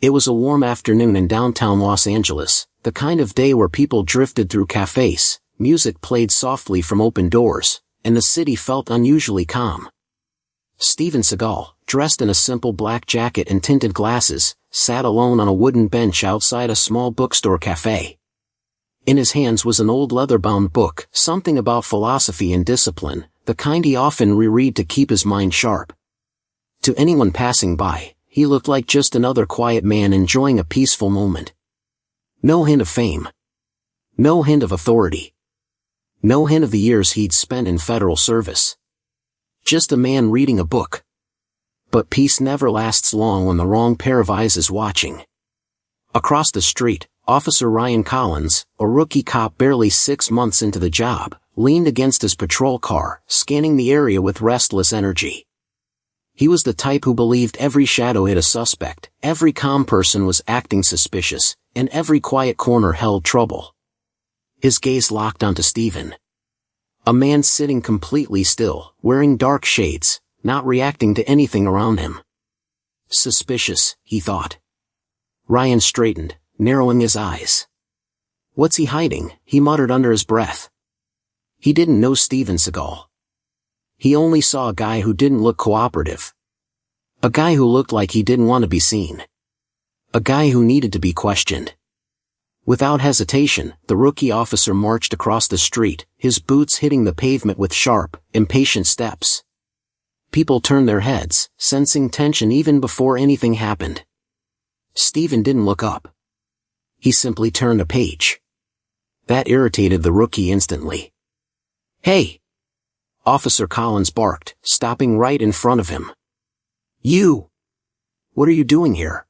It was a warm afternoon in downtown Los Angeles, the kind of day where people drifted through cafes, music played softly from open doors, and the city felt unusually calm. Steven Seagal, dressed in a simple black jacket and tinted glasses, sat alone on a wooden bench outside a small bookstore cafe. In his hands was an old leather-bound book, something about philosophy and discipline, the kind he often reread to keep his mind sharp. To anyone passing by, he looked like just another quiet man enjoying a peaceful moment. No hint of fame. No hint of authority. No hint of the years he'd spent in federal service. Just a man reading a book. But peace never lasts long when the wrong pair of eyes is watching. Across the street, Officer Ryan Collins, a rookie cop barely 6 months into the job, leaned against his patrol car, scanning the area with restless energy. He was the type who believed every shadow hid a suspect, every calm person was acting suspicious, and every quiet corner held trouble. His gaze locked onto Steven. A man sitting completely still, wearing dark shades, not reacting to anything around him. Suspicious, he thought. Ryan straightened, narrowing his eyes. What's he hiding? He muttered under his breath. He didn't know Steven Seagal. He only saw a guy who didn't look cooperative. A guy who looked like he didn't want to be seen. A guy who needed to be questioned. Without hesitation, the rookie officer marched across the street, his boots hitting the pavement with sharp, impatient steps. People turned their heads, sensing tension even before anything happened. Steven didn't look up. He simply turned a page. That irritated the rookie instantly. "Hey!" Officer Collins barked, stopping right in front of him. "You! What are you doing here?"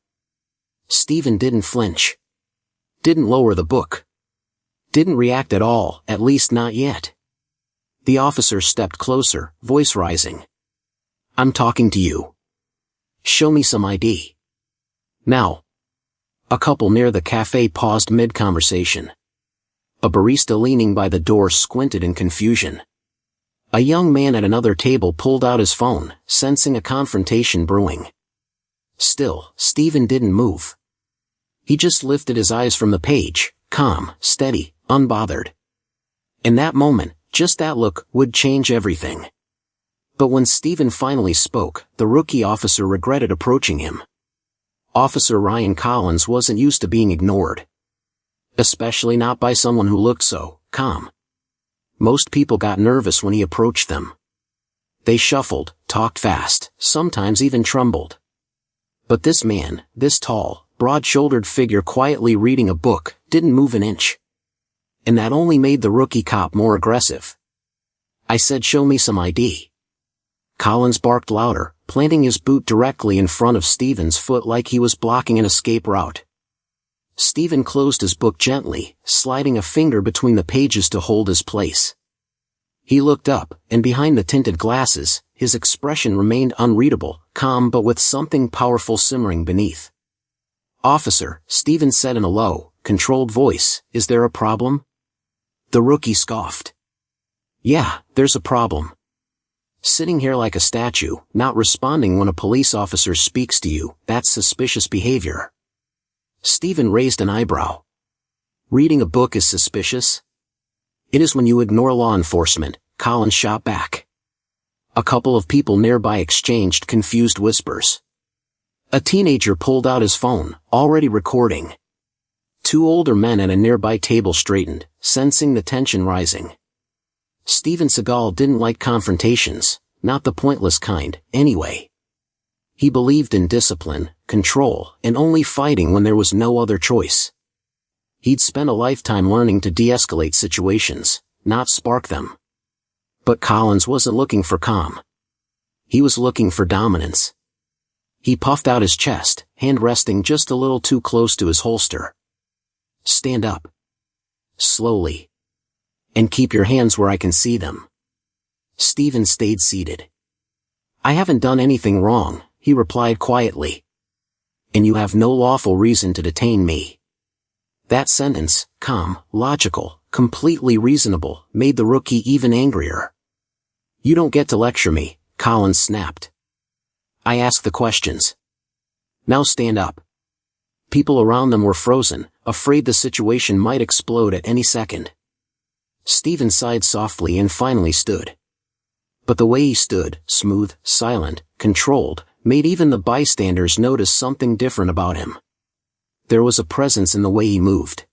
Steven didn't flinch. Didn't lower the book. Didn't react at all, at least not yet. The officer stepped closer, voice rising. "I'm talking to you. Show me some ID. Now." A couple near the cafe paused mid-conversation. A barista leaning by the door squinted in confusion. A young man at another table pulled out his phone, sensing a confrontation brewing. Still, Steven didn't move. He just lifted his eyes from the page, calm, steady, unbothered. In that moment, just that look would change everything. But when Steven finally spoke, the rookie officer regretted approaching him. Officer Ryan Collins wasn't used to being ignored. Especially not by someone who looked so calm. Most people got nervous when he approached them. They shuffled, talked fast, sometimes even trembled. But this man, this tall, broad-shouldered figure quietly reading a book, didn't move an inch. And that only made the rookie cop more aggressive. "I said show me some ID." Collins barked louder, planting his boot directly in front of Steven's foot like he was blocking an escape route. Steven closed his book gently, sliding a finger between the pages to hold his place. He looked up, and behind the tinted glasses, his expression remained unreadable, calm but with something powerful simmering beneath. "Officer," Steven said in a low, controlled voice, "is there a problem?" The rookie scoffed. "Yeah, there's a problem. Sitting here like a statue, not responding when a police officer speaks to you, that's suspicious behavior." Steven raised an eyebrow. "Reading a book is suspicious?" "It is when you ignore law enforcement," Collins shot back. A couple of people nearby exchanged confused whispers. A teenager pulled out his phone, already recording. Two older men at a nearby table straightened, sensing the tension rising. Steven Seagal didn't like confrontations, not the pointless kind, anyway. He believed in discipline, control, and only fighting when there was no other choice. He'd spent a lifetime learning to de-escalate situations, not spark them. But Collins wasn't looking for calm. He was looking for dominance. He puffed out his chest, hand resting just a little too close to his holster. "Stand up. Slowly. And keep your hands where I can see them." Steven stayed seated. "I haven't done anything wrong," he replied quietly. "And you have no lawful reason to detain me." That sentence, calm, logical, completely reasonable, made the rookie even angrier. "You don't get to lecture me," Collins snapped. "I ask the questions. Now stand up." People around them were frozen, afraid the situation might explode at any second. Stephen sighed softly and finally stood. But the way he stood, smooth, silent, controlled, made even the bystanders notice something different about him. There was a presence in the way he moved.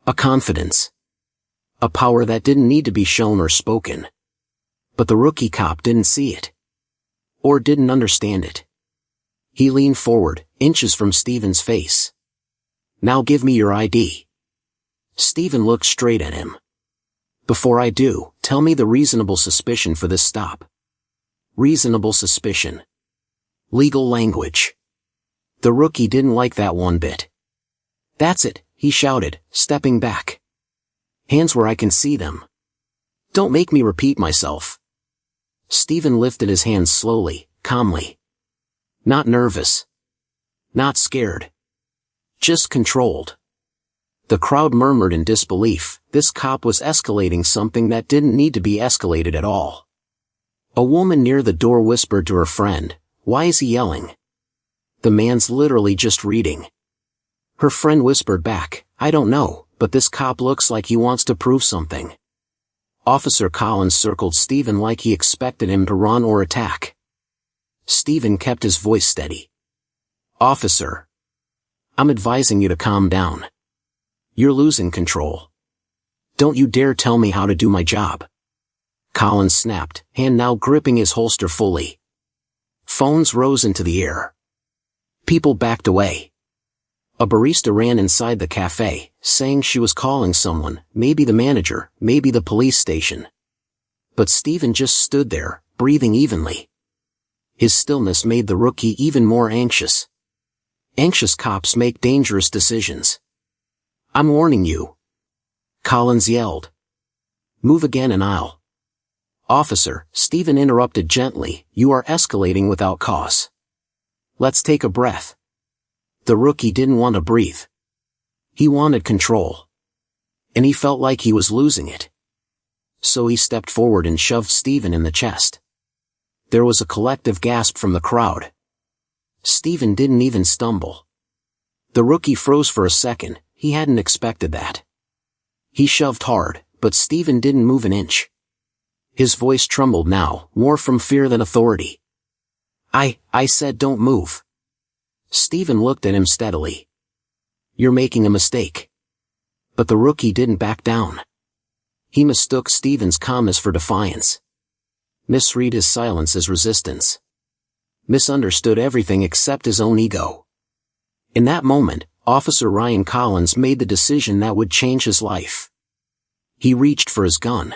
A confidence. A power that didn't need to be shown or spoken. But the rookie cop didn't see it. Or didn't understand it. He leaned forward, inches from Stephen's face. "Now give me your ID." Stephen looked straight at him. "Before I do, tell me the reasonable suspicion for this stop." Reasonable suspicion. Legal language. The rookie didn't like that one bit. "That's it," he shouted, stepping back. "Hands where I can see them. Don't make me repeat myself." Stephen lifted his hands slowly, calmly. Not nervous. Not scared. Just controlled. The crowd murmured in disbelief. This cop was escalating something that didn't need to be escalated at all. A woman near the door whispered to her friend, "Why is he yelling? The man's literally just reading." Her friend whispered back, "I don't know, but this cop looks like he wants to prove something." Officer Collins circled Stephen like he expected him to run or attack. Stephen kept his voice steady. "Officer, I'm advising you to calm down. You're losing control. Don't you dare tell me how to do my job." Collins snapped, hand now gripping his holster fully. Phones rose into the air. People backed away. A barista ran inside the cafe, saying she was calling someone, maybe the manager, maybe the police station. But Stephen just stood there, breathing evenly. His stillness made the rookie even more anxious. Anxious cops make dangerous decisions. "I'm warning you," Collins yelled. "Move again and I'll—" "Officer," Stephen interrupted gently, "you are escalating without cause. Let's take a breath." The rookie didn't want to breathe. He wanted control. And he felt like he was losing it. So he stepped forward and shoved Stephen in the chest. There was a collective gasp from the crowd. Stephen didn't even stumble. The rookie froze for a second. He hadn't expected that. He shoved hard, but Stephen didn't move an inch. His voice trembled now, more from fear than authority. I said don't move." Stephen looked at him steadily. "You're making a mistake." But the rookie didn't back down. He mistook Stephen's calmness for defiance. Misread his silence as resistance. Misunderstood everything except his own ego. In that moment, Officer Ryan Collins made the decision that would change his life. He reached for his gun.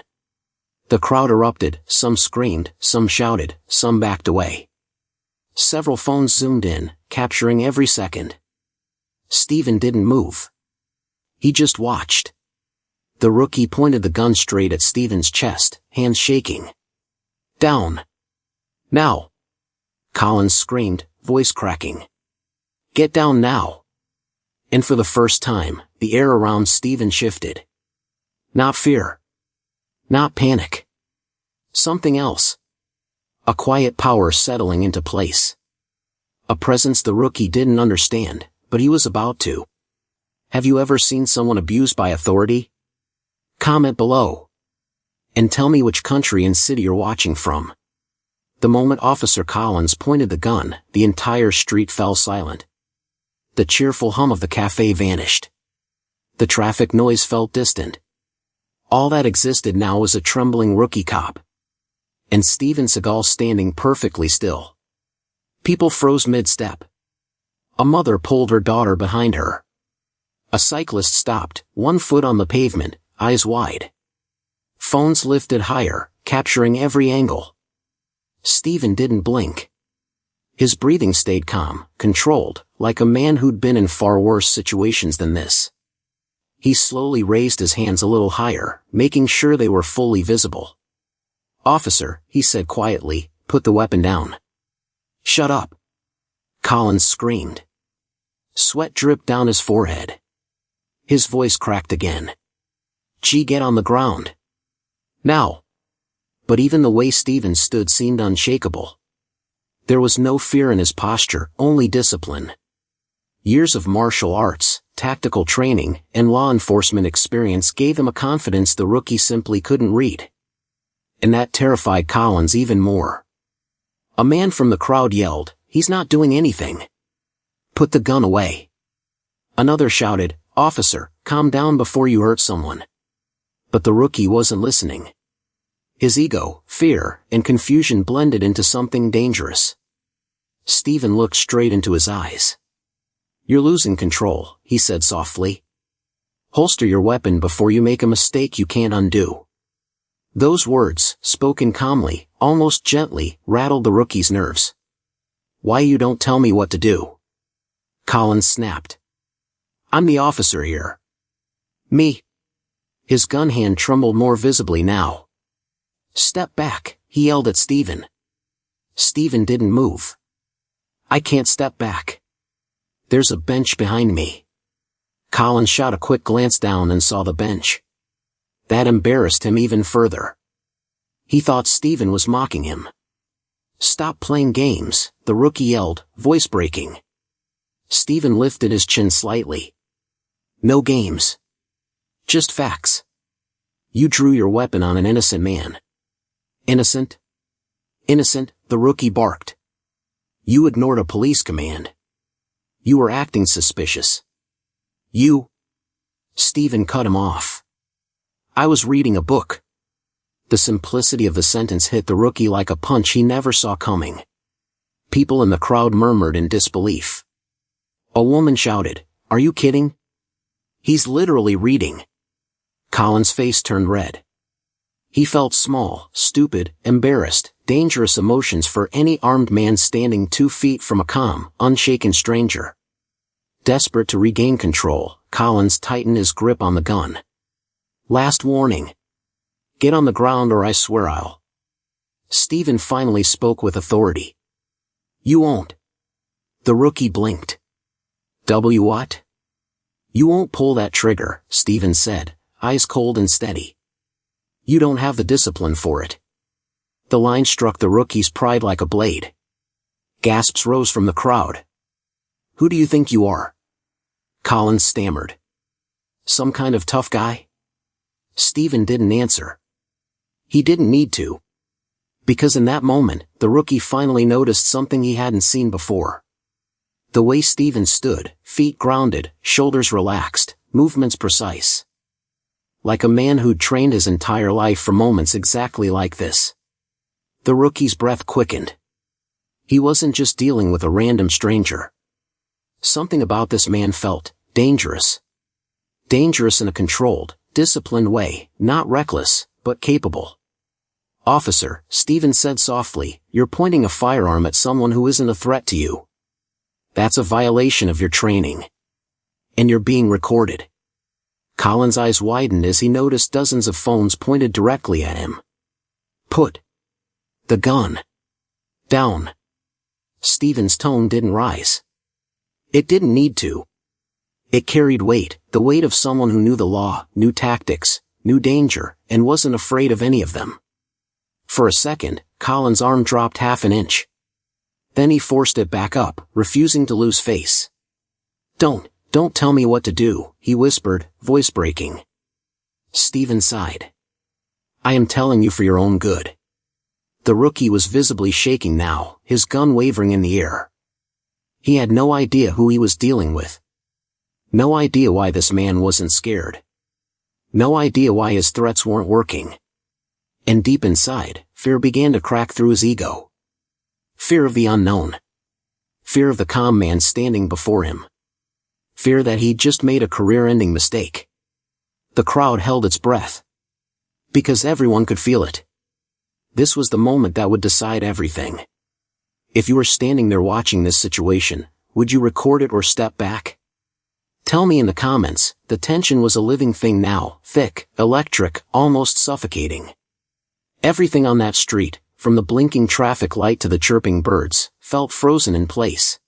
The crowd erupted, some screamed, some shouted, some backed away. Several phones zoomed in, capturing every second. Stephen didn't move. He just watched. The rookie pointed the gun straight at Stephen's chest, hands shaking. "Down. Now!" Collins screamed, voice cracking. "Get down now!" And for the first time, the air around Stephen shifted. Not fear. Not panic. Something else. A quiet power settling into place. A presence the rookie didn't understand, but he was about to. Have you ever seen someone abused by authority? Comment below. And tell me which country and city you're watching from. The moment Officer Collins pointed the gun, the entire street fell silent. The cheerful hum of the cafe vanished. The traffic noise felt distant. All that existed now was a trembling rookie cop. And Steven Seagal standing perfectly still. People froze mid-step. A mother pulled her daughter behind her. A cyclist stopped, one foot on the pavement, eyes wide. Phones lifted higher, capturing every angle. Stephen didn't blink. His breathing stayed calm, controlled, like a man who'd been in far worse situations than this. He slowly raised his hands a little higher, making sure they were fully visible. "Officer," he said quietly, "put the weapon down." "Shut up!" Collins screamed. Sweat dripped down his forehead. His voice cracked again. "Gee, get on the ground. Now." But even the way Stephen stood seemed unshakable. There was no fear in his posture, only discipline. Years of martial arts, tactical training, and law enforcement experience gave him a confidence the rookie simply couldn't read. And that terrified Collins even more. A man from the crowd yelled, "He's not doing anything. Put the gun away." Another shouted, "Officer, calm down before you hurt someone." But the rookie wasn't listening. His ego, fear, and confusion blended into something dangerous. Stephen looked straight into his eyes. "You're losing control," he said softly. "Holster your weapon before you make a mistake you can't undo." Those words, spoken calmly, almost gently, rattled the rookie's nerves. "Why you don't tell me what to do?" Collins snapped. "I'm the officer here." "Me?" His gun hand trembled more visibly now. "Step back," he yelled at Stephen. Stephen didn't move. "I can't step back. There's a bench behind me." Collins shot a quick glance down and saw the bench. That embarrassed him even further. He thought Stephen was mocking him. "Stop playing games," the rookie yelled, voice breaking. Stephen lifted his chin slightly. "No games. Just facts. You drew your weapon on an innocent man." "Innocent? Innocent," the rookie barked. "You ignored a police command. You were acting suspicious. You..." Stephen cut him off. "I was reading a book." The simplicity of the sentence hit the rookie like a punch he never saw coming. People in the crowd murmured in disbelief. A woman shouted, "Are you kidding? He's literally reading." Collins' face turned red. He felt small, stupid, embarrassed, dangerous emotions for any armed man standing 2 feet from a calm, unshaken stranger. Desperate to regain control, Collins tightened his grip on the gun. "Last warning. Get on the ground or I swear I'll..." Stephen finally spoke with authority. "You won't." The rookie blinked. What? "You won't pull that trigger," Stephen said, eyes cold and steady. "You don't have the discipline for it." The line struck the rookie's pride like a blade. Gasps rose from the crowd. "Who do you think you are?" Collins stammered. "Some kind of tough guy?" Stephen didn't answer. He didn't need to. Because in that moment, the rookie finally noticed something he hadn't seen before. The way Stephen stood, feet grounded, shoulders relaxed, movements precise. Like a man who'd trained his entire life for moments exactly like this. The rookie's breath quickened. He wasn't just dealing with a random stranger. Something about this man felt dangerous. Dangerous in a controlled, disciplined way, not reckless, but capable. "Officer," Stephen said softly, "you're pointing a firearm at someone who isn't a threat to you. That's a violation of your training. And you're being recorded." Collins' eyes widened as he noticed dozens of phones pointed directly at him. "Put the gun down." Stephen's tone didn't rise. It didn't need to. It carried weight, the weight of someone who knew the law, knew tactics, knew danger, and wasn't afraid of any of them. For a second, Collins' arm dropped half an inch. Then he forced it back up, refusing to lose face. Don't tell me what to do," he whispered, voice breaking. Stephen sighed. "I am telling you for your own good." The rookie was visibly shaking now, his gun wavering in the air. He had no idea who he was dealing with. No idea why this man wasn't scared. No idea why his threats weren't working. And deep inside, fear began to crack through his ego. Fear of the unknown. Fear of the calm man standing before him. Fear that he'd just made a career-ending mistake. The crowd held its breath. Because everyone could feel it. This was the moment that would decide everything. If you were standing there watching this situation, would you record it or step back? Tell me in the comments. The tension was a living thing now, thick, electric, almost suffocating. Everything on that street, from the blinking traffic light to the chirping birds, felt frozen in place.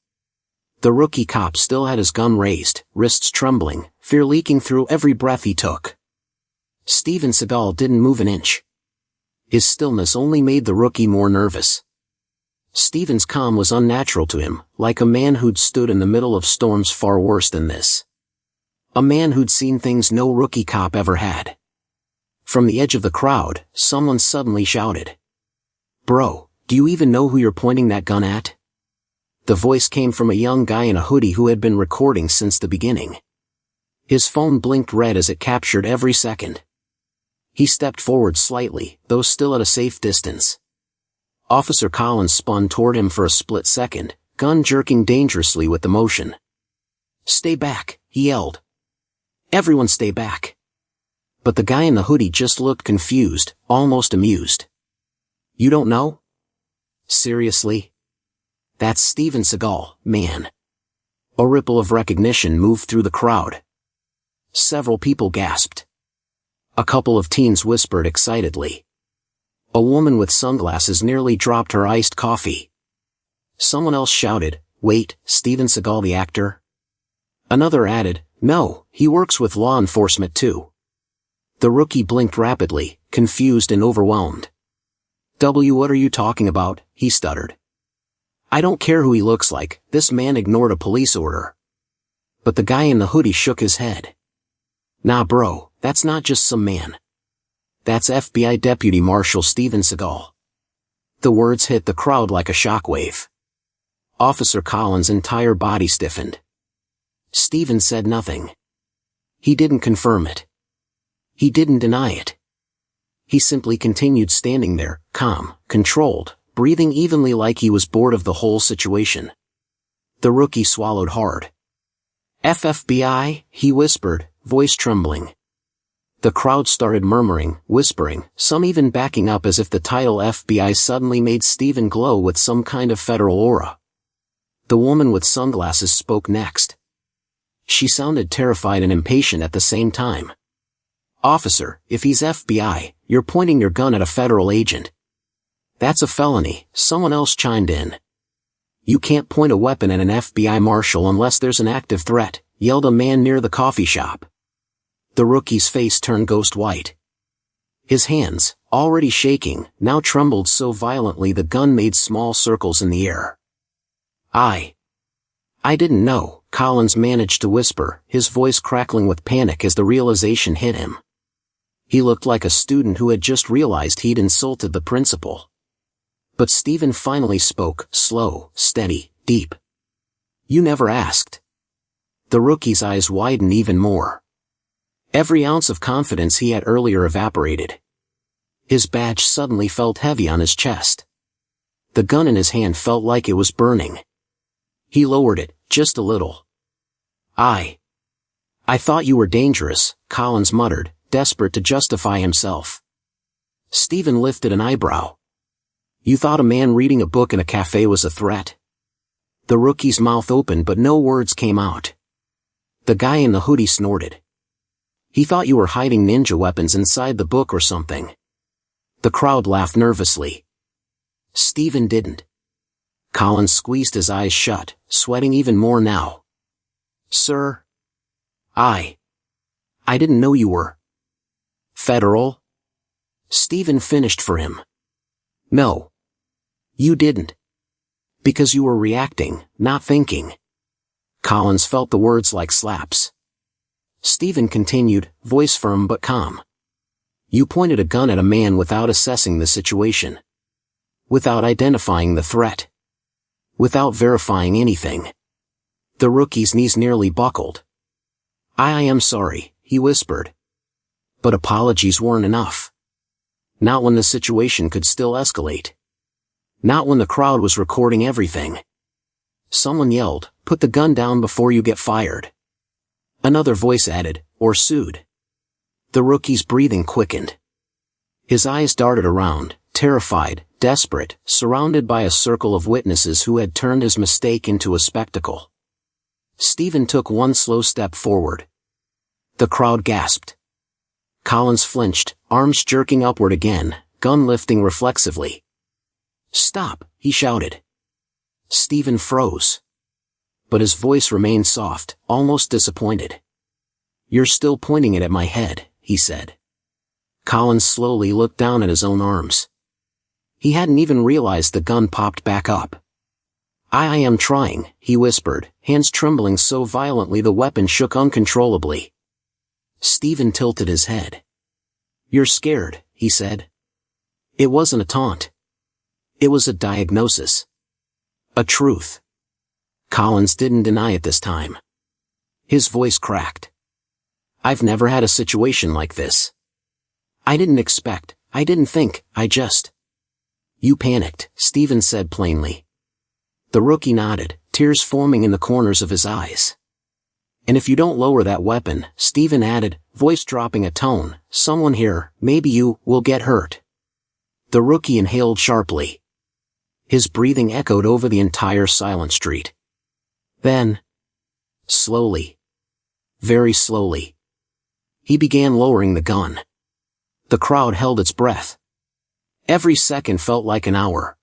The rookie cop still had his gun raised, wrists trembling, fear leaking through every breath he took. Steven Seagal didn't move an inch. His stillness only made the rookie more nervous. Stephen's calm was unnatural to him, like a man who'd stood in the middle of storms far worse than this. A man who'd seen things no rookie cop ever had. From the edge of the crowd, someone suddenly shouted, "Bro, do you even know who you're pointing that gun at?" The voice came from a young guy in a hoodie who had been recording since the beginning. His phone blinked red as it captured every second. He stepped forward slightly, though still at a safe distance. Officer Collins spun toward him for a split second, gun jerking dangerously with the motion. "Stay back," he yelled. "Everyone stay back." But the guy in the hoodie just looked confused, almost amused. "You don't know? Seriously? That's Steven Seagal, man." A ripple of recognition moved through the crowd. Several people gasped. A couple of teens whispered excitedly. A woman with sunglasses nearly dropped her iced coffee. Someone else shouted, "Wait, Steven Seagal the actor?" Another added, "No, he works with law enforcement too." The rookie blinked rapidly, confused and overwhelmed. What are you talking about?" he stuttered. "I don't care who he looks like, this man ignored a police order." But the guy in the hoodie shook his head. "Nah bro, that's not just some man. That's FBI Deputy Marshal Steven Seagal." The words hit the crowd like a shockwave. Officer Collins' entire body stiffened. Steven said nothing. He didn't confirm it. He didn't deny it. He simply continued standing there, calm, controlled, breathing evenly like he was bored of the whole situation. The rookie swallowed hard. "FFBI," he whispered, voice trembling. The crowd started murmuring, whispering, some even backing up as if the title FBI suddenly made Steven glow with some kind of federal aura. The woman with sunglasses spoke next. She sounded terrified and impatient at the same time. "Officer, if he's FBI, you're pointing your gun at a federal agent." "That's a felony," someone else chimed in. "You can't point a weapon at an FBI marshal unless there's an active threat," yelled a man near the coffee shop. The rookie's face turned ghost white. His hands, already shaking, now trembled so violently the gun made small circles in the air. I didn't know," Collins managed to whisper, his voice crackling with panic as the realization hit him. He looked like a student who had just realized he'd insulted the principal. But Steven finally spoke, slow, steady, deep. "You never asked." The rookie's eyes widened even more. Every ounce of confidence he had earlier evaporated. His badge suddenly felt heavy on his chest. The gun in his hand felt like it was burning. He lowered it, just a little. I thought you were dangerous," Collins muttered, desperate to justify himself. Steven lifted an eyebrow. "You thought a man reading a book in a cafe was a threat?" The rookie's mouth opened but no words came out. The guy in the hoodie snorted. "He thought you were hiding ninja weapons inside the book or something." The crowd laughed nervously. Steven didn't. Collins squeezed his eyes shut, sweating even more now. "Sir? I didn't know you were federal." Steven finished for him. "No. You didn't. Because you were reacting, not thinking." Collins felt the words like slaps. Steven continued, voice firm but calm. "You pointed a gun at a man without assessing the situation. Without identifying the threat. Without verifying anything." The rookie's knees nearly buckled. I am sorry," he whispered. But apologies weren't enough. Not when the situation could still escalate. Not when the crowd was recording everything. Someone yelled, "Put the gun down before you get fired." Another voice added, "Or sued." The rookie's breathing quickened. His eyes darted around, terrified, desperate, surrounded by a circle of witnesses who had turned his mistake into a spectacle. Steven took one slow step forward. The crowd gasped. Collins flinched, arms jerking upward again, gun lifting reflexively. "Stop," he shouted. Steven froze. But his voice remained soft, almost disappointed. "You're still pointing it at my head," he said. Collins slowly looked down at his own arms. He hadn't even realized the gun popped back up. I am trying, he whispered, hands trembling so violently the weapon shook uncontrollably. Stephen tilted his head. You're scared, he said. It wasn't a taunt. It was a diagnosis. A truth. Collins didn't deny it this time. His voice cracked. I've never had a situation like this. I didn't expect, I didn't think, I just... You panicked, Stephen said plainly. The rookie nodded, tears forming in the corners of his eyes. And if you don't lower that weapon, Stephen added, voice dropping a tone, someone here, maybe you, will get hurt. The rookie inhaled sharply. His breathing echoed over the entire silent street. Then, slowly, very slowly, he began lowering the gun. The crowd held its breath. Every second felt like an hour.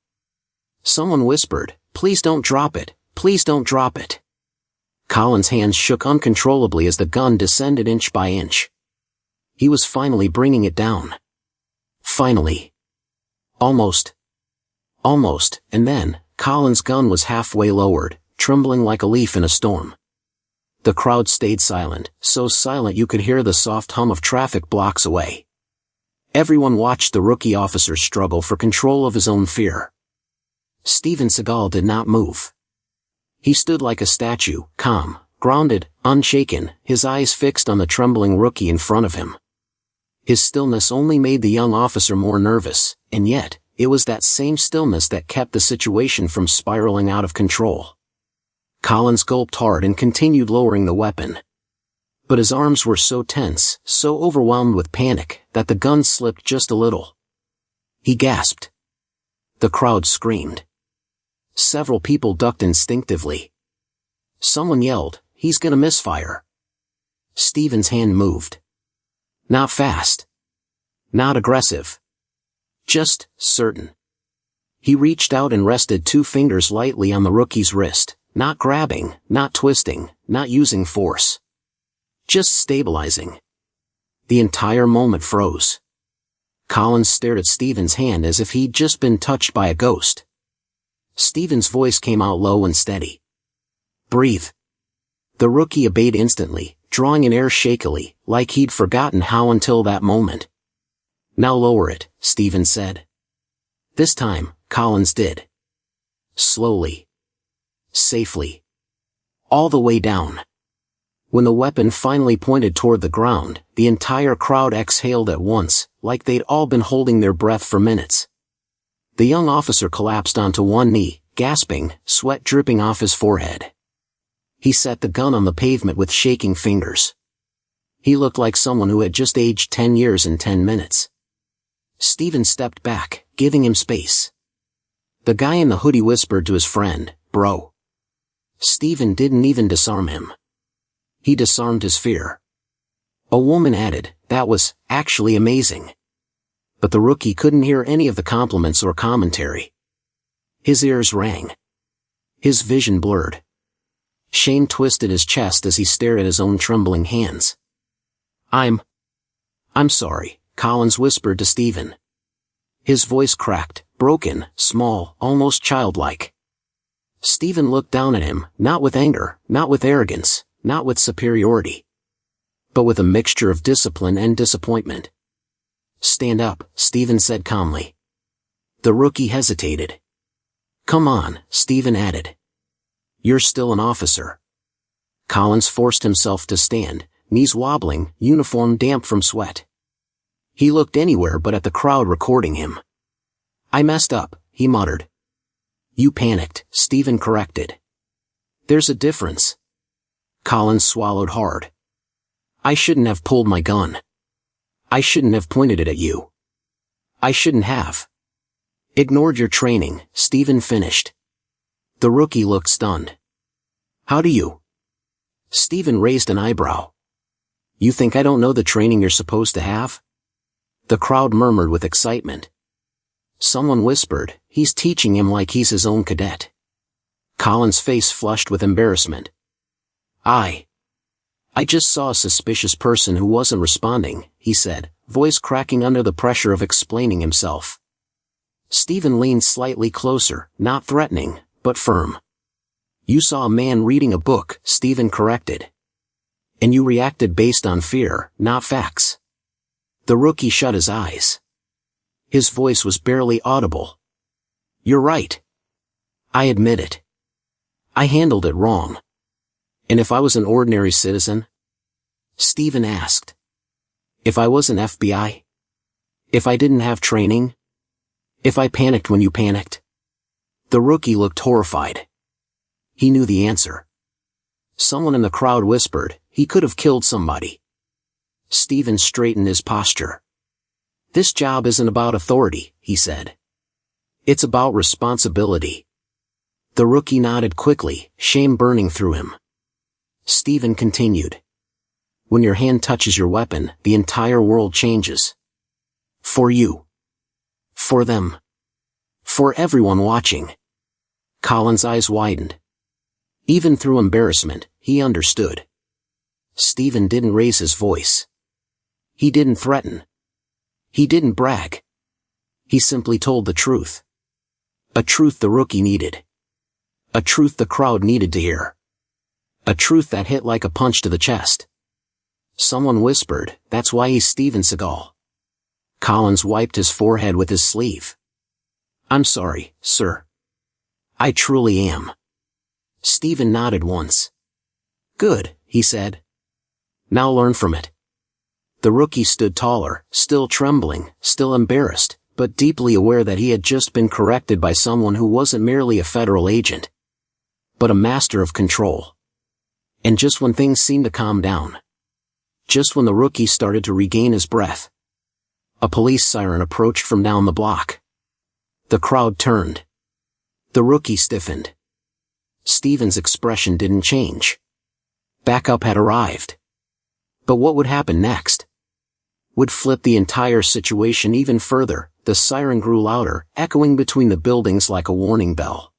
Someone whispered, please don't drop it, please don't drop it. Collins' hands shook uncontrollably as the gun descended inch by inch. He was finally bringing it down. Finally. Almost, and then, Collins' gun was halfway lowered, trembling like a leaf in a storm. The crowd stayed silent, so silent you could hear the soft hum of traffic blocks away. Everyone watched the rookie officer struggle for control of his own fear. Steven Seagal did not move. He stood like a statue, calm, grounded, unshaken, his eyes fixed on the trembling rookie in front of him. His stillness only made the young officer more nervous, and yet, it was that same stillness that kept the situation from spiraling out of control. Collins gulped hard and continued lowering the weapon. But his arms were so tense, so overwhelmed with panic, that the gun slipped just a little. He gasped. The crowd screamed. Several people ducked instinctively. Someone yelled, he's gonna misfire. Steven's hand moved. Not fast. Not aggressive. Just certain. He reached out and rested 2 fingers lightly on the rookie's wrist, not grabbing, not twisting, not using force. Just stabilizing. The entire moment froze. Collins stared at Steven's hand as if he'd just been touched by a ghost. Steven's voice came out low and steady. Breathe. The rookie obeyed instantly, drawing in air shakily, like he'd forgotten how until that moment. Now lower it, Steven said. This time, Collins did. Slowly. Safely. All the way down. When the weapon finally pointed toward the ground, the entire crowd exhaled at once, like they'd all been holding their breath for minutes. The young officer collapsed onto one knee, gasping, sweat dripping off his forehead. He set the gun on the pavement with shaking fingers. He looked like someone who had just aged 10 years in 10 minutes. Steven stepped back, giving him space. The guy in the hoodie whispered to his friend, bro. Steven didn't even disarm him. He disarmed his fear. A woman added, that was, actually amazing. But the rookie couldn't hear any of the compliments or commentary. His ears rang. His vision blurred. Shame twisted his chest as he stared at his own trembling hands. I'm sorry, Collins whispered to Steven. His voice cracked, broken, small, almost childlike. Steven looked down at him, not with anger, not with arrogance, not with superiority, but with a mixture of discipline and disappointment. Stand up, Steven said calmly. The rookie hesitated. Come on, Steven added. You're still an officer. Collins forced himself to stand, knees wobbling, uniform damp from sweat. He looked anywhere but at the crowd recording him. I messed up, he muttered. You panicked, Steven corrected. There's a difference. Collins swallowed hard. I shouldn't have pulled my gun. I shouldn't have pointed it at you. I shouldn't have. Ignored your training, Steven finished. The rookie looked stunned. How do you? Steven raised an eyebrow. You think I don't know the training you're supposed to have? The crowd murmured with excitement. Someone whispered, he's teaching him like he's his own cadet. Collins' face flushed with embarrassment. I just saw a suspicious person who wasn't responding, he said, voice cracking under the pressure of explaining himself. Stephen leaned slightly closer, not threatening, but firm. You saw a man reading a book, Stephen corrected. And you reacted based on fear, not facts. The rookie shut his eyes. His voice was barely audible. You're right. I admit it. I handled it wrong. And if I was an ordinary citizen? Stephen asked. If I was an FBI? If I didn't have training? If I panicked when you panicked? The rookie looked horrified. He knew the answer. Someone in the crowd whispered, he could have killed somebody. Stephen straightened his posture. This job isn't about authority, he said. It's about responsibility. The rookie nodded quickly, shame burning through him. Stephen continued. When your hand touches your weapon, the entire world changes. For you. For them. For everyone watching. Colin's eyes widened. Even through embarrassment, he understood. Stephen didn't raise his voice. He didn't threaten. He didn't brag. He simply told the truth. A truth the rookie needed. A truth the crowd needed to hear. A truth that hit like a punch to the chest. Someone whispered, that's why he's Steven Seagal. Collins wiped his forehead with his sleeve. I'm sorry, sir. I truly am. Stephen nodded once. Good, he said. Now learn from it. The rookie stood taller, still trembling, still embarrassed, but deeply aware that he had just been corrected by someone who wasn't merely a federal agent, but a master of control. And just when things seemed to calm down, just when the rookie started to regain his breath, a police siren approached from down the block. The crowd turned. The rookie stiffened. Stephen's expression didn't change. Backup had arrived. But what would happen next? Would flip the entire situation even further. The siren grew louder, echoing between the buildings like a warning bell.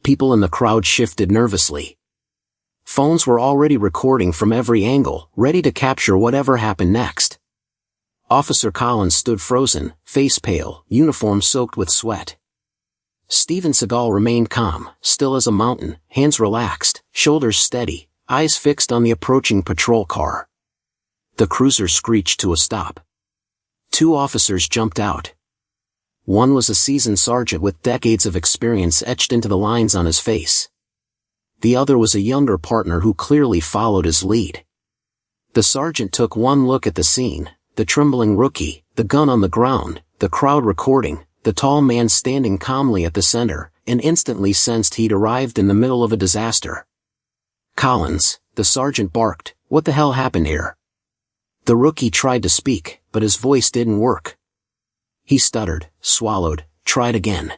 People in the crowd shifted nervously. Phones were already recording from every angle, ready to capture whatever happened next. Officer Collins stood frozen, face pale, uniform soaked with sweat. Steven Seagal remained calm, still as a mountain, hands relaxed, shoulders steady, eyes fixed on the approaching patrol car. The cruiser screeched to a stop. Two officers jumped out. One was a seasoned sergeant with decades of experience etched into the lines on his face. The other was a younger partner who clearly followed his lead. The sergeant took one look at the scene, the trembling rookie, the gun on the ground, the crowd recording, the tall man standing calmly at the center, and instantly sensed he'd arrived in the middle of a disaster. Collins, the sergeant barked, what the hell happened here? The rookie tried to speak, but his voice didn't work. He stuttered, swallowed, tried again.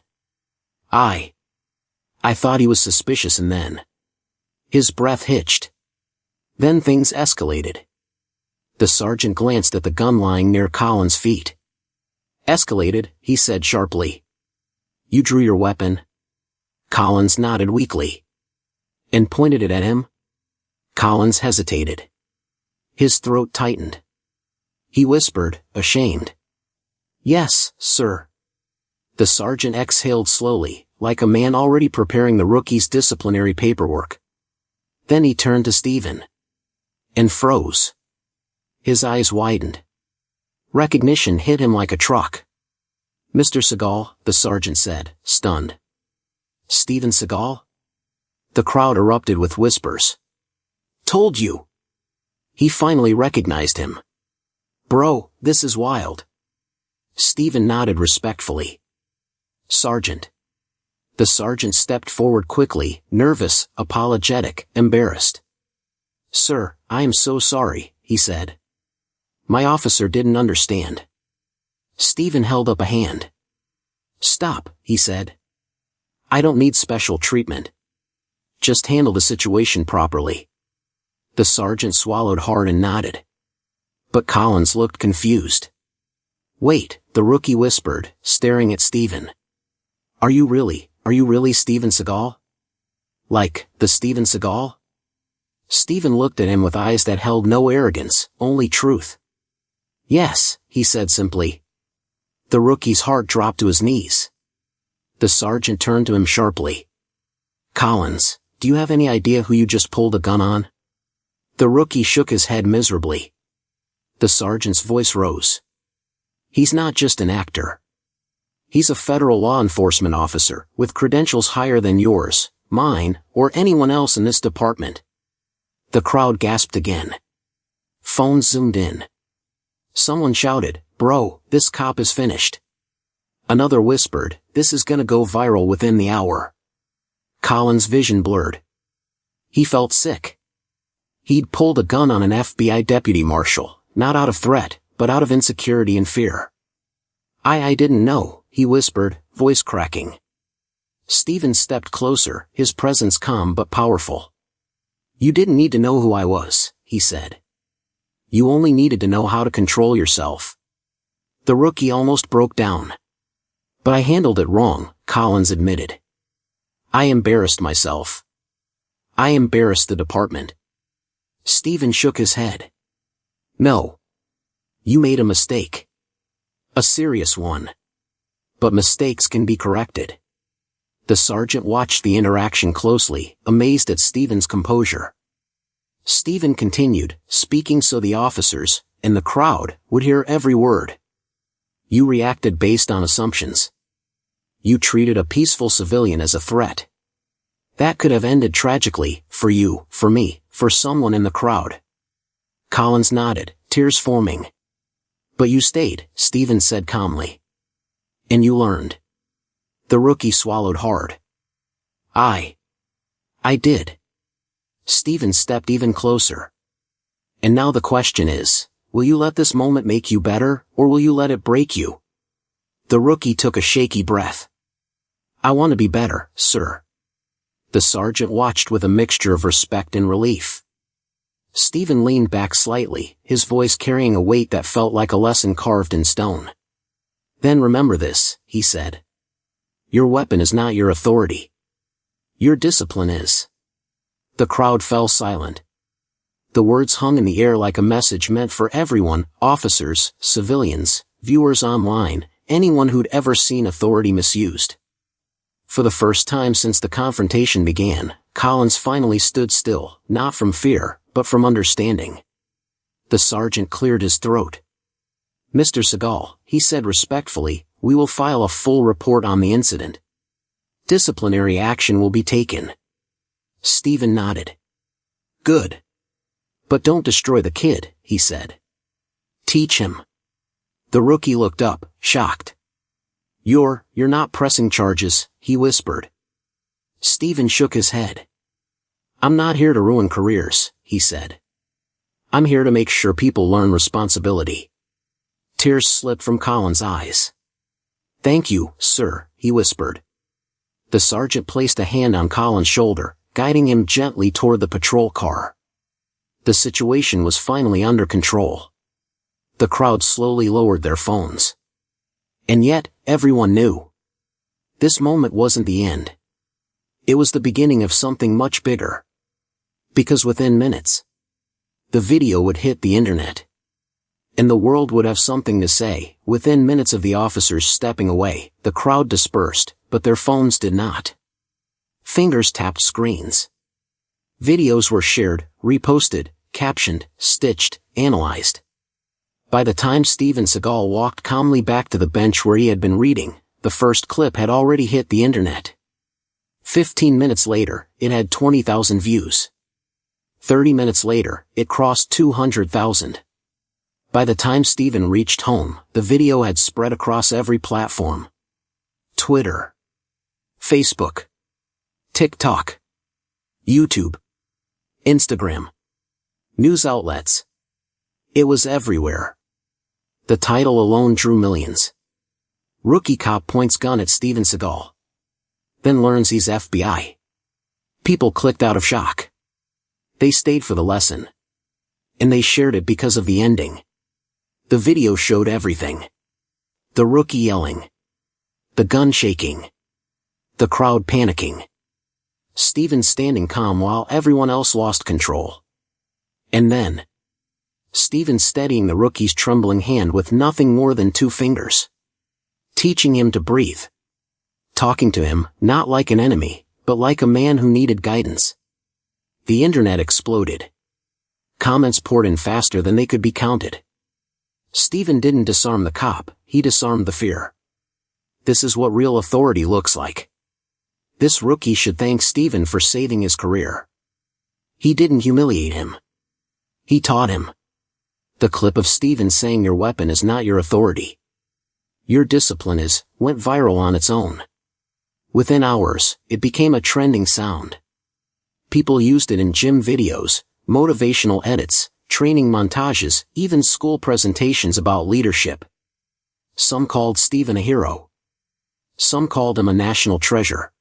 I thought he was suspicious and then. His breath hitched. Then things escalated. The sergeant glanced at the gun lying near Collins' feet. Escalated, he said sharply. You drew your weapon? Collins nodded weakly. And pointed it at him? Collins hesitated. His throat tightened. He whispered, ashamed. Yes, sir. The sergeant exhaled slowly, like a man already preparing the rookie's disciplinary paperwork. Then he turned to Stephen. And froze. His eyes widened. Recognition hit him like a truck. Mr. Seagal, the sergeant said, stunned. Steven Seagal? The crowd erupted with whispers. Told you. He finally recognized him. Bro, this is wild. Stephen nodded respectfully. Sergeant. The sergeant stepped forward quickly, nervous, apologetic, embarrassed. Sir, I am so sorry, he said. My officer didn't understand. Stephen held up a hand. Stop, he said. I don't need special treatment. Just handle the situation properly. The sergeant swallowed hard and nodded. But Collins looked confused. Wait, the rookie whispered, staring at Stephen. Are you really Steven Seagal? Like, the Steven Seagal? Stephen looked at him with eyes that held no arrogance, only truth. Yes, he said simply. The rookie's heart dropped to his knees. The sergeant turned to him sharply. Collins, do you have any idea who you just pulled a gun on? The rookie shook his head miserably. The sergeant's voice rose. He's not just an actor. He's a federal law enforcement officer with credentials higher than yours, mine, or anyone else in this department. The crowd gasped again. Phones zoomed in. Someone shouted, "Bro, this cop is finished." Another whispered, "This is gonna go viral within the hour." Collins' vision blurred. He felt sick. He'd pulled a gun on an FBI deputy marshal, not out of threat, but out of insecurity and fear. I didn't know, he whispered, voice cracking. Stephen stepped closer, his presence calm but powerful. You didn't need to know who I was, he said. You only needed to know how to control yourself. The rookie almost broke down. But I handled it wrong, Collins admitted. I embarrassed myself. I embarrassed the department. Stephen shook his head. No. You made a mistake. A serious one. But mistakes can be corrected. The sergeant watched the interaction closely, amazed at Stephen's composure. Stephen continued, speaking so the officers, and the crowd, would hear every word. You reacted based on assumptions. You treated a peaceful civilian as a threat. That could have ended tragically, for you, for me, for someone in the crowd. Collins nodded, tears forming. But you stayed, Stephen said calmly. And you learned. The rookie swallowed hard. I did. Stephen stepped even closer. And now the question is, will you let this moment make you better, or will you let it break you? The rookie took a shaky breath. I want to be better, sir. The sergeant watched with a mixture of respect and relief. Stephen leaned back slightly, his voice carrying a weight that felt like a lesson carved in stone. Then remember this, he said. Your weapon is not your authority. Your discipline is. The crowd fell silent. The words hung in the air like a message meant for everyone, officers, civilians, viewers online, anyone who'd ever seen authority misused. For the first time since the confrontation began, Collins finally stood still, not from fear, but from understanding. The sergeant cleared his throat. Mr. Segal, he said respectfully, we will file a full report on the incident. Disciplinary action will be taken. Stephen nodded. Good. But don't destroy the kid, he said. Teach him. The rookie looked up, shocked. You're not pressing charges, he whispered. Stephen shook his head. I'm not here to ruin careers, he said. I'm here to make sure people learn responsibility. Tears slipped from Collins' eyes. Thank you, sir, he whispered. The sergeant placed a hand on Collins' shoulder, guiding him gently toward the patrol car. The situation was finally under control. The crowd slowly lowered their phones. And yet, everyone knew. This moment wasn't the end. It was the beginning of something much bigger. Because within minutes, the video would hit the internet. And the world would have something to say. Within minutes of the officers stepping away, the crowd dispersed, but their phones did not. Fingers tapped screens. Videos were shared, reposted, captioned, stitched, analyzed. By the time Steven Seagal walked calmly back to the bench where he had been reading, the first clip had already hit the internet. 15 minutes later, it had 20,000 views. 30 minutes later, it crossed 200,000. By the time Stephen reached home, the video had spread across every platform. Twitter, Facebook, TikTok, YouTube, Instagram, news outlets. It was everywhere. The title alone drew millions. Rookie cop points gun at Steven Seagal. Then learns he's FBI. People clicked out of shock. They stayed for the lesson. And they shared it because of the ending. The video showed everything. The rookie yelling. The gun shaking. The crowd panicking. Steven standing calm while everyone else lost control. And then, Steven steadying the rookie's trembling hand with nothing more than 2 fingers. Teaching him to breathe. Talking to him, not like an enemy, but like a man who needed guidance. The internet exploded. Comments poured in faster than they could be counted. Stephen didn't disarm the cop, he disarmed the fear. This is what real authority looks like. This rookie should thank Stephen for saving his career. He didn't humiliate him. He taught him. The clip of Stephen saying your weapon is not your authority. Your discipline is, went viral on its own. Within hours, it became a trending sound. People used it in gym videos, motivational edits, training montages, even school presentations about leadership. Some called Stephen a hero. Some called him a national treasure.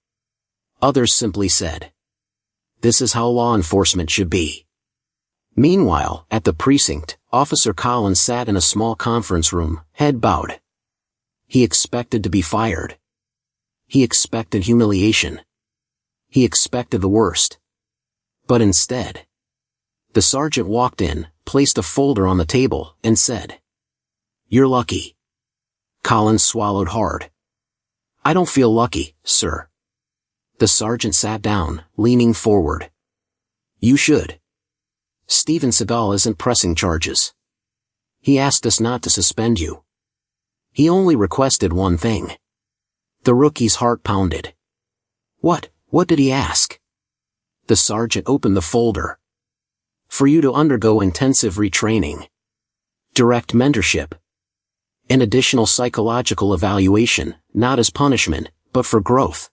Others simply said, "This is how law enforcement should be." Meanwhile, at the precinct, Officer Collins sat in a small conference room, head bowed. He expected to be fired. He expected humiliation. He expected the worst. But instead, the sergeant walked in, placed a folder on the table, and said, "You're lucky." Collins swallowed hard. "I don't feel lucky, sir." The sergeant sat down, leaning forward. "You should. Steven Seagal isn't pressing charges. He asked us not to suspend you. He only requested one thing." The rookie's heart pounded. What did he ask? The sergeant opened the folder. "For you to undergo intensive retraining, direct mentorship, and additional psychological evaluation, not as punishment, but for growth."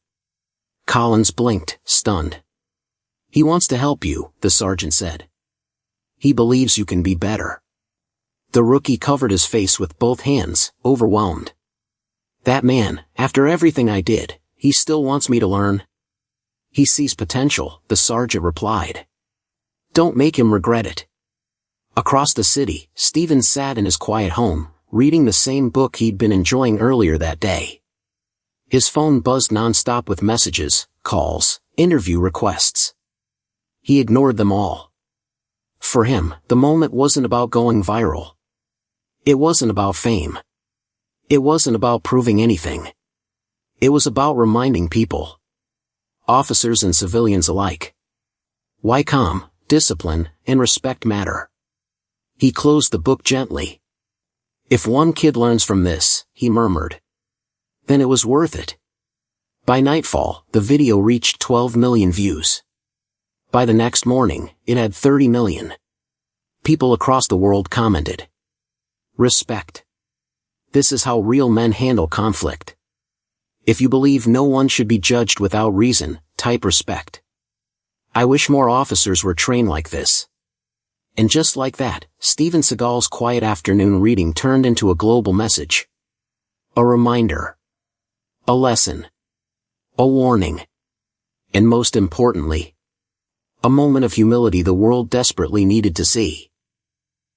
Collins blinked, stunned. "He wants to help you," the sergeant said. "He believes you can be better." The rookie covered his face with both hands, overwhelmed. "That man, after everything I did, he still wants me to learn?" "He sees potential," the sergeant replied. "Don't make him regret it." Across the city, Stephen sat in his quiet home, reading the same book he'd been enjoying earlier that day. His phone buzzed nonstop with messages, calls, interview requests. He ignored them all. For him, the moment wasn't about going viral. It wasn't about fame. It wasn't about proving anything. It was about reminding people, officers and civilians alike, why calm, discipline, and respect matter. He closed the book gently. "If one kid learns from this," he murmured, "then it was worth it." By nightfall, the video reached 12 million views. By the next morning, it had 30 million. People across the world commented, "Respect. This is how real men handle conflict. If you believe no one should be judged without reason, type respect. I wish more officers were trained like this." And just like that, Steven Seagal's quiet afternoon reading turned into a global message. A reminder. A lesson. A warning. And most importantly, a moment of humility the world desperately needed to see.